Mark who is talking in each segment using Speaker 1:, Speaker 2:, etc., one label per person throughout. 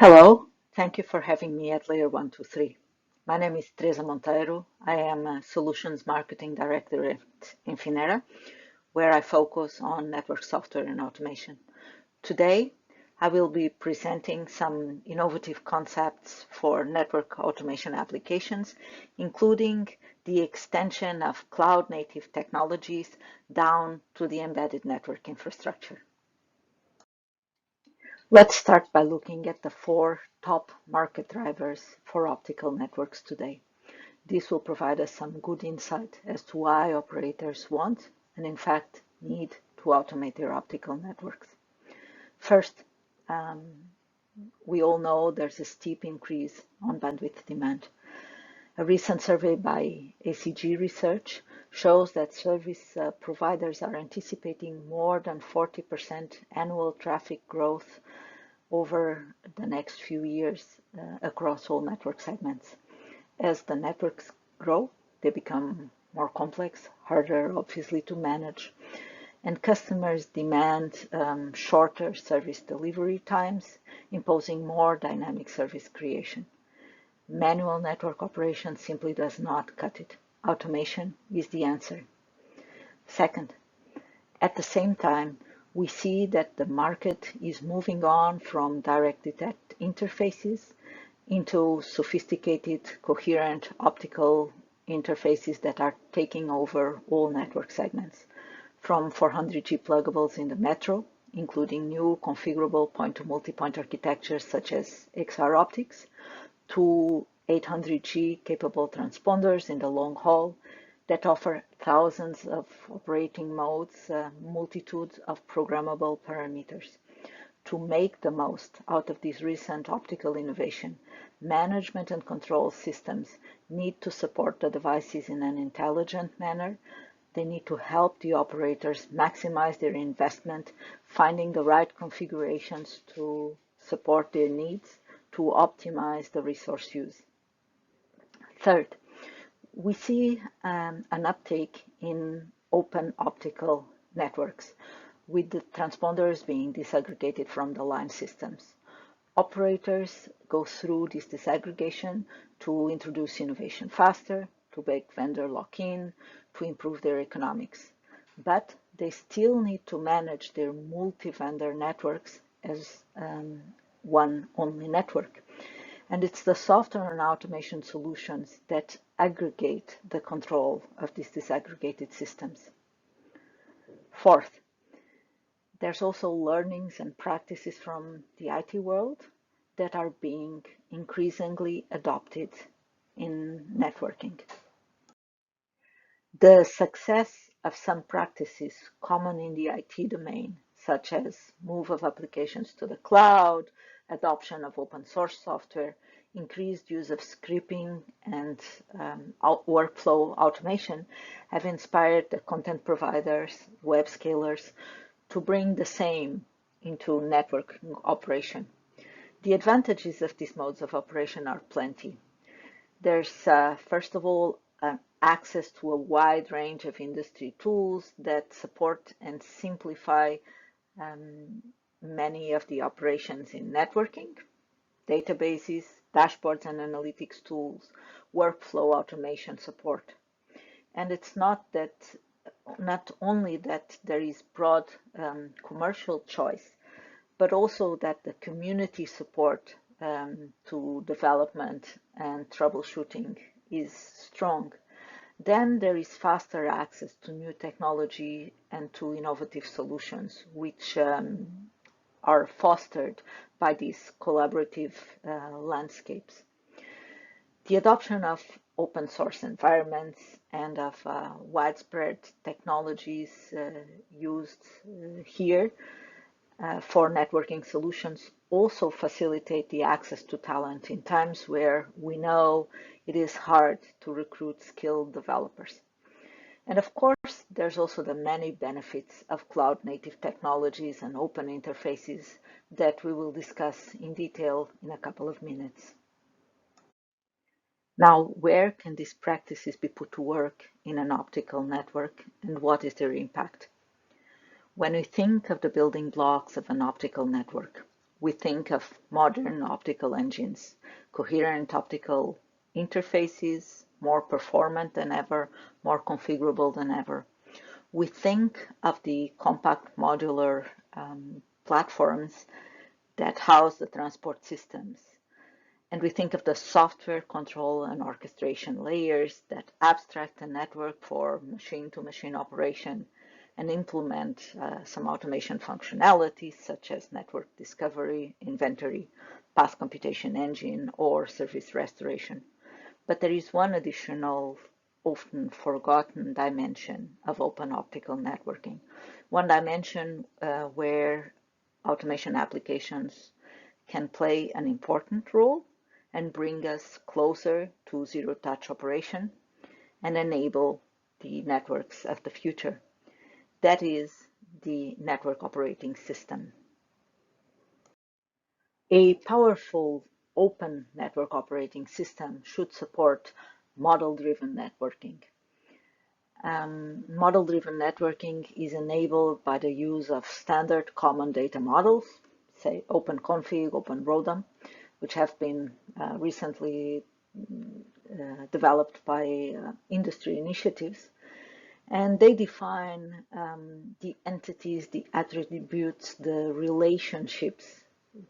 Speaker 1: Hello, thank you for having me at Layer 123. My name is Teresa Monteiro. I am a Solutions Marketing Director at Infinera, where I focus on network software and automation. Today, I will be presenting some innovative concepts for network automation applications, including the extension of cloud-native technologies down to the embedded network infrastructure. Let's start by looking at the four top market drivers for optical networks today. This will provide us some good insight as to why operators want and in fact need to automate their optical networks. First, we all know there's a steep increase on bandwidth demand. A recent survey by ACG Research shows that service providers are anticipating more than 40% annual traffic growth over the next few years across all network segments. As the networks grow, they become more complex, harder obviously to manage, and customers demand shorter service delivery times, imposing more dynamic service creation. Manual network operation simply does not cut it. Automation is the answer. Second, at the same time, we see that the market is moving on from direct detect interfaces into sophisticated, coherent optical interfaces that are taking over all network segments, from 400G pluggables in the metro, including new configurable point-to-multipoint architectures such as XR optics, to 800G capable transponders in the long haul that offer thousands of operating modes, multitudes of programmable parameters. To make the most out of this recent optical innovation, management and control systems need to support the devices in an intelligent manner. They need to help the operators maximize their investment, finding the right configurations to support their needs, to optimize the resource use. Third, we see an uptake in open optical networks, with the transponders being disaggregated from the line systems. Operators go through this disaggregation to introduce innovation faster, to make vendor lock-in, to improve their economics. But they still need to manage their multi-vendor networks as one only network. And it's the software and automation solutions that aggregate the control of these disaggregated systems. Fourth, there's also learnings and practices from the IT world that are being increasingly adopted in networking. The success of some practices common in the IT domain, such as move of applications to the cloud, adoption of open source software, increased use of scripting and workflow automation, have inspired the content providers, web scalers, to bring the same into network operation. The advantages of these modes of operation are plenty. There's, first of all, access to a wide range of industry tools that support and simplify many of the operations in networking, databases, dashboards and analytics tools, workflow automation support. And it's not only that there is broad commercial choice, but also that the community support to development and troubleshooting is strong. Then there is faster access to new technology and to innovative solutions, which are fostered by these collaborative landscapes. The adoption of open source environments and of widespread technologies used here for networking solutions also facilitate the access to talent in times where we know it is hard to recruit skilled developers. And of course, there's also the many benefits of cloud-native technologies and open interfaces that we will discuss in detail in a couple of minutes. Now, where can these practices be put to work in an optical network, and what is their impact? When we think of the building blocks of an optical network, we think of modern optical engines, coherent optical interfaces, more performant than ever, more configurable than ever. We think of the compact modular platforms that house the transport systems. And we think of the software control and orchestration layers that abstract the network for machine-to-machine operation and implement some automation functionalities such as network discovery, inventory, path computation engine, or service restoration. But there is one additional, often forgotten dimension of open optical networking. One dimension where automation applications can play an important role and bring us closer to zero-touch operation and enable the networks of the future. That is the network operating system. A powerful open network operating system should support model-driven networking. Model-driven networking is enabled by the use of standard common data models, say OpenConfig, OpenRODM, which have been recently developed by industry initiatives. And they define the entities, the attributes, the relationships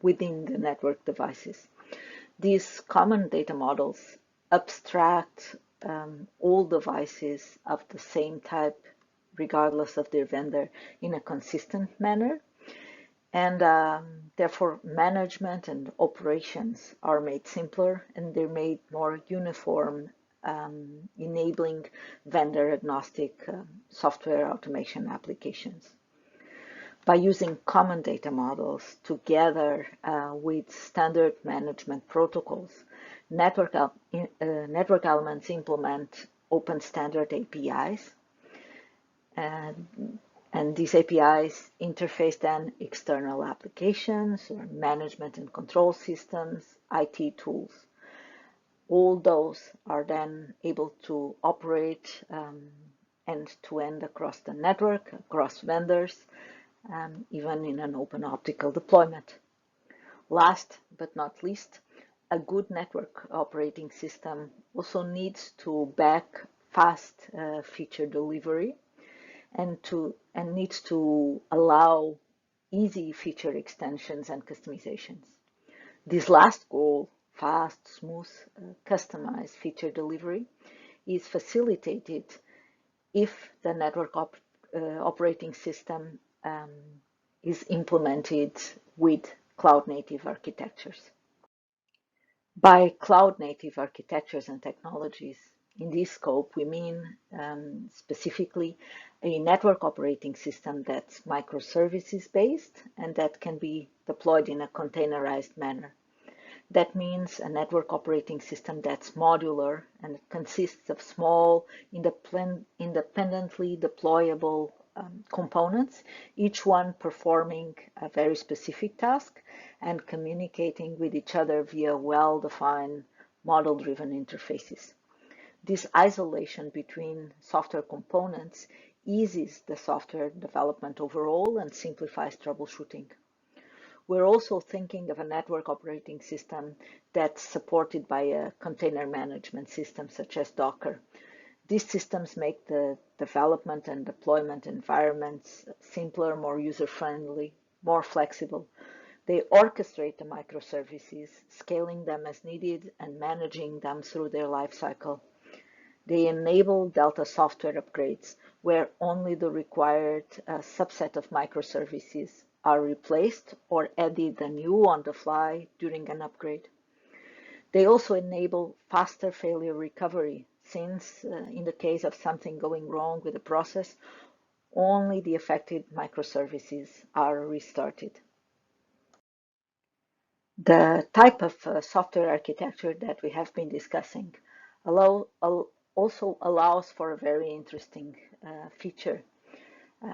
Speaker 1: within the network devices. These common data models abstract all devices of the same type, regardless of their vendor, in a consistent manner. And therefore, management and operations are made simpler and they're made more uniform, enabling vendor-agnostic software automation applications. By using common data models together with standard management protocols, network elements implement open standard APIs. And these APIs interface then external applications or management and control systems, IT tools. All those are then able to operate end-to-end across the network, across vendors, even in an open optical deployment. Last but not least, a good network operating system also needs to back fast feature delivery and needs to allow easy feature extensions and customizations. This last goal, fast, smooth, customized feature delivery, is facilitated if the network operating system is implemented with cloud-native architectures. By cloud-native architectures and technologies, in this scope, we mean specifically a network operating system that's microservices-based and that can be deployed in a containerized manner. That means a network operating system that's modular and consists of small, independently deployable components, each one performing a very specific task and communicating with each other via well-defined model-driven interfaces. This isolation between software components eases the software development overall and simplifies troubleshooting. We're also thinking of a network operating system that's supported by a container management system such as Docker. These systems make the development and deployment environments simpler, more user-friendly, more flexible. They orchestrate the microservices, scaling them as needed and managing them through their life cycle. They enable Delta software upgrades, where only the required subset of microservices are replaced or added anew on the fly during an upgrade. They also enable faster failure recovery, since in the case of something going wrong with the process, only the affected microservices are restarted. The type of software architecture that we have been discussing also allows for a very interesting feature.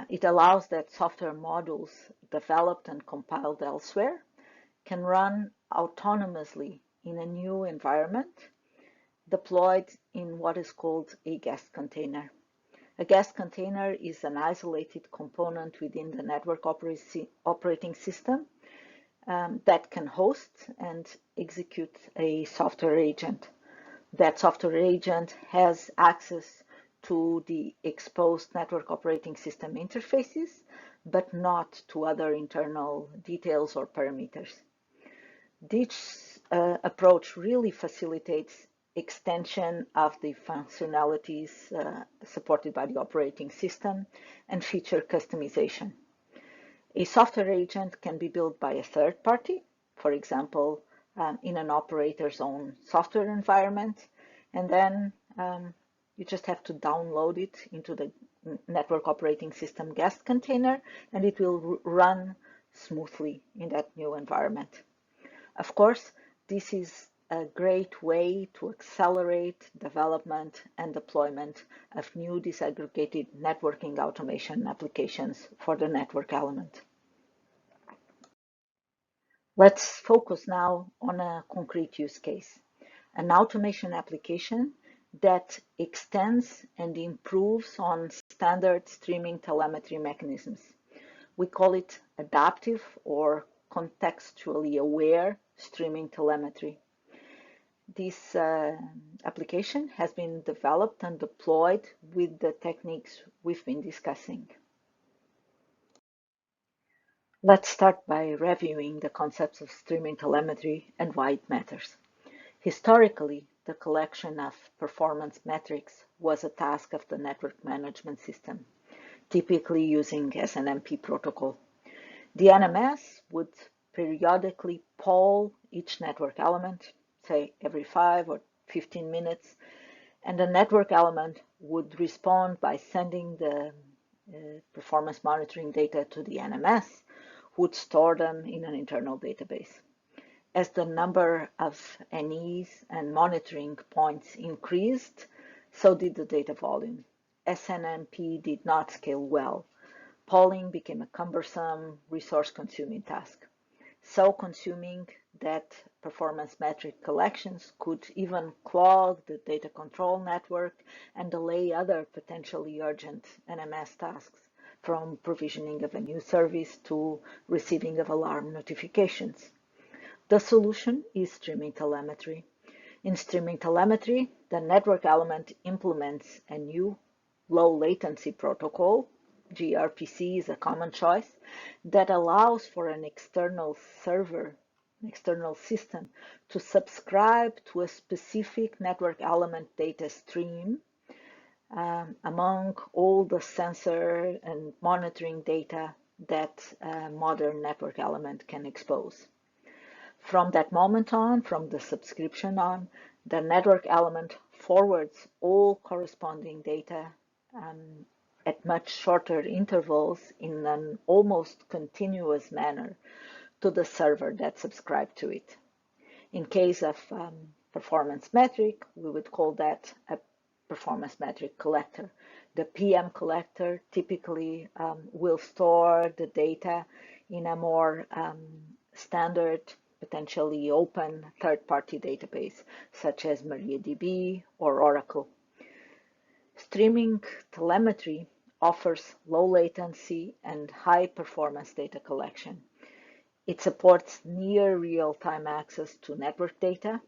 Speaker 1: It allows that software modules developed and compiled elsewhere can run autonomously in a new environment deployed in what is called a guest container. A guest container is an isolated component within the network operating system that can host and execute a software agent. That software agent has access to the exposed network operating system interfaces, but not to other internal details or parameters. This approach really facilitates extension of the functionalities supported by the operating system and feature customization. A software agent can be built by a third party, for example, in an operator's own software environment, and then you just have to download it into the network operating system guest container, and it will run smoothly in that new environment. Of course, this is a great way to accelerate development and deployment of new disaggregated networking automation applications for the network element. Let's focus now on a concrete use case, an automation application that extends and improves on standard streaming telemetry mechanisms. We call it adaptive or contextually aware streaming telemetry. This application has been developed and deployed with the techniques we've been discussing. Let's start by reviewing the concepts of streaming telemetry and why it matters. Historically, the collection of performance metrics was a task of the network management system, typically using SNMP protocol. The NMS would periodically poll each network element, say every 5 or 15 minutes, and the network element would respond by sending the performance monitoring data to the NMS, who would store them in an internal database. As the number of NEs and monitoring points increased, so did the data volume. SNMP did not scale well. Polling became a cumbersome, resource-consuming task, so consuming that performance metric collections could even clog the data control network and delay other potentially urgent NMS tasks, from provisioning of a new service to receiving of alarm notifications. The solution is streaming telemetry. In streaming telemetry, the network element implements a new low latency protocol. gRPC is a common choice that allows for an external server, an external system, to subscribe to a specific network element data stream among all the sensor and monitoring data that a modern network element can expose. From that moment on, from the subscription on, the network element forwards all corresponding data at much shorter intervals in an almost continuous manner to the server that subscribed to it. In case of performance metric, we would call that a performance metric collector. The PM collector typically will store the data in a more standard, potentially open third-party database, such as MariaDB or Oracle. Streaming telemetry offers low latency and high performance data collection. It supports near real-time access to network data,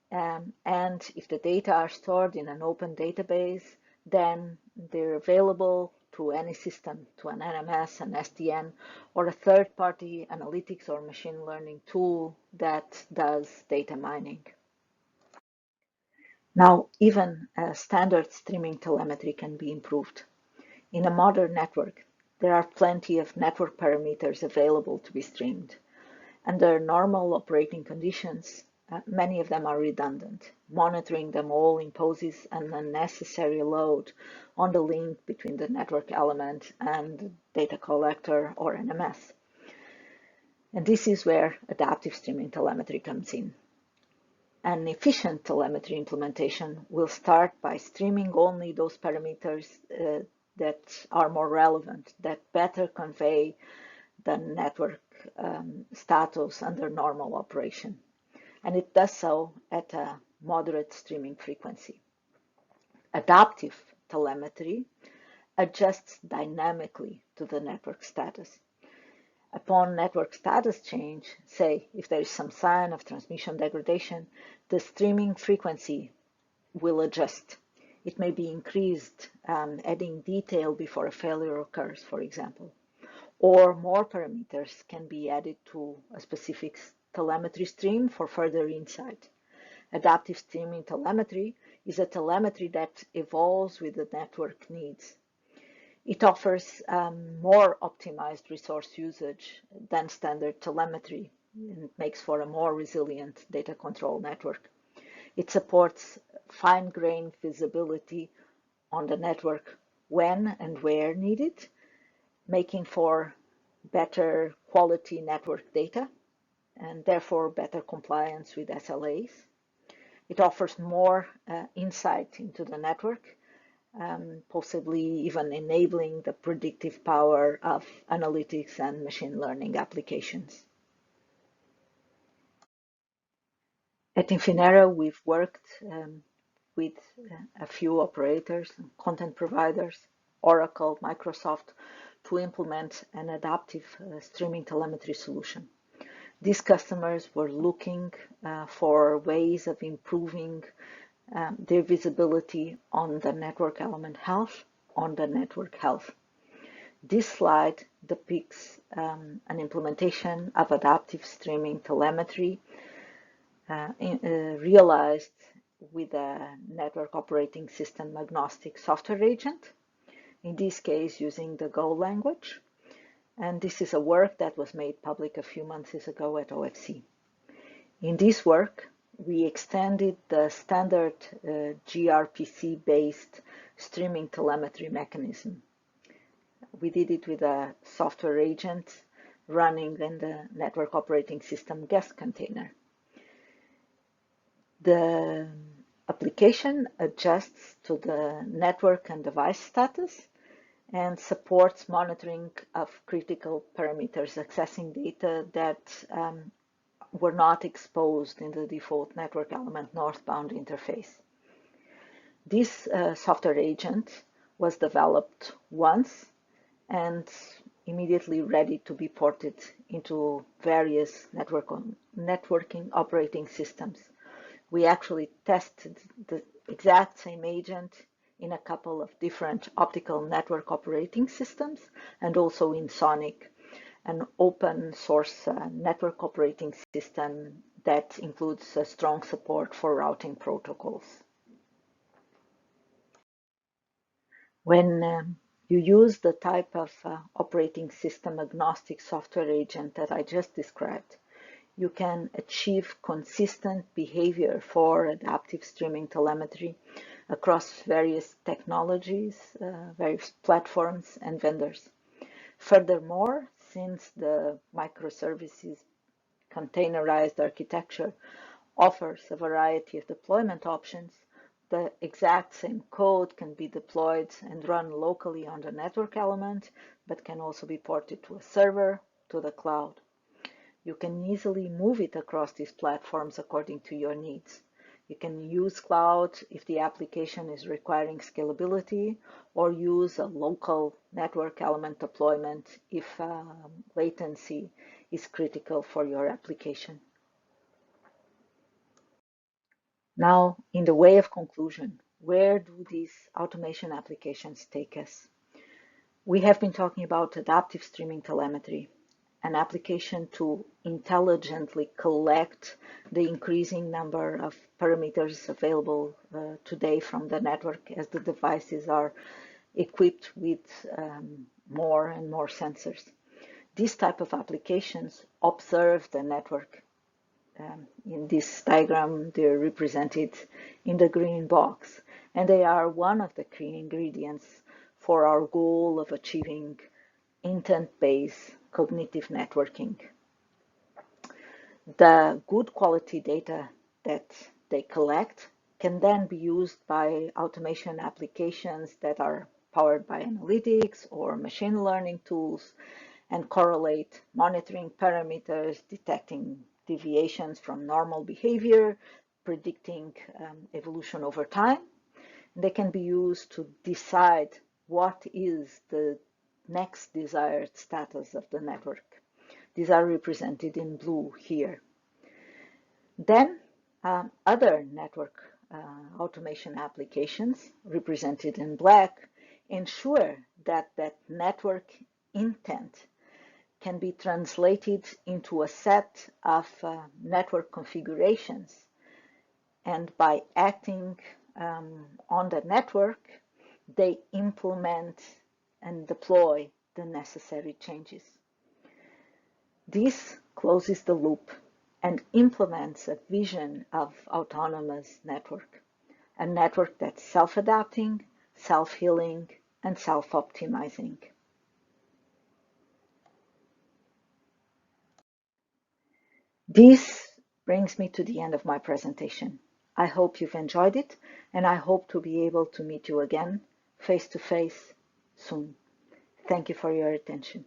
Speaker 1: and if the data are stored in an open database, then they're available to any system, to an NMS, an SDN, or a third-party analytics or machine learning tool that does data mining. Now, even standard streaming telemetry can be improved. In a modern network, there are plenty of network parameters available to be streamed. Under normal operating conditions, many of them are redundant. Monitoring them all imposes an unnecessary load on the link between the network element and the data collector or NMS. And this is where adaptive streaming telemetry comes in. An efficient telemetry implementation will start by streaming only those parameters that are more relevant, that better convey the network status under normal operation. And it does so at a moderate streaming frequency. Adaptive telemetry adjusts dynamically to the network status. Upon network status change, say if there is some sign of transmission degradation, the streaming frequency will adjust. It may be increased, adding detail before a failure occurs, for example. Or more parameters can be added to a specific telemetry stream for further insight. Adaptive streaming telemetry is a telemetry that evolves with the network needs. It offers more optimized resource usage than standard telemetry and makes for a more resilient data control network. It supports fine-grained visibility on the network when and where needed, making for better quality network data and therefore better compliance with SLAs. It offers more insight into the network, possibly even enabling the predictive power of analytics and machine learning applications. At Infinera, we've worked with a few operators, content providers, Oracle, Microsoft, to implement an adaptive streaming telemetry solution. These customers were looking for ways of improving their visibility on the network element health, on the network health. This slide depicts an implementation of adaptive streaming telemetry realized with a network operating system agnostic software agent, in this case using the Go language. And this is a work that was made public a few months ago at OFC. In this work, we extended the standard gRPC-based streaming telemetry mechanism. We did it with a software agent running in the network operating system guest container. The application adjusts to the network and device status and supports monitoring of critical parameters accessing data that were not exposed in the default network element northbound interface. This software agent was developed once and immediately ready to be ported into various networking operating systems. We actually tested the exact same agent in a couple of different optical network operating systems and also in Sonic, an open source network operating system that includes strong support for routing protocols. When you use the type of operating system agnostic software agent that I just described, you can achieve consistent behavior for adaptive streaming telemetry across various technologies, various platforms and vendors. Furthermore, since the microservices containerized architecture offers a variety of deployment options, the exact same code can be deployed and run locally on the network element, but can also be ported to a server, to the cloud. You can easily move it across these platforms according to your needs. You can use cloud if the application is requiring scalability, or use a local network element deployment if latency is critical for your application. Now, in the way of conclusion, where do these automation applications take us? We have been talking about adaptive streaming telemetry, an application to intelligently collect the increasing number of parameters available today from the network as the devices are equipped with more and more sensors. This type of applications observe the network. In this diagram, they're represented in the green box, and they are one of the key ingredients for our goal of achieving intent-based cognitive networking. The good quality data that they collect can then be used by automation applications that are powered by analytics or machine learning tools and correlate monitoring parameters, detecting deviations from normal behavior, predicting evolution over time. They can be used to decide what is the next desired status of the network. These are represented in blue here. Then other network automation applications, represented in black, ensure that network intent can be translated into a set of network configurations, and by acting on the network, they implement and deploy the necessary changes. This closes the loop and implements a vision of autonomous network, a network that's self-adapting, self-healing, and self-optimizing. This brings me to the end of my presentation. I hope you've enjoyed it, and I hope to be able to meet you again face to face soon. Thank you for your attention.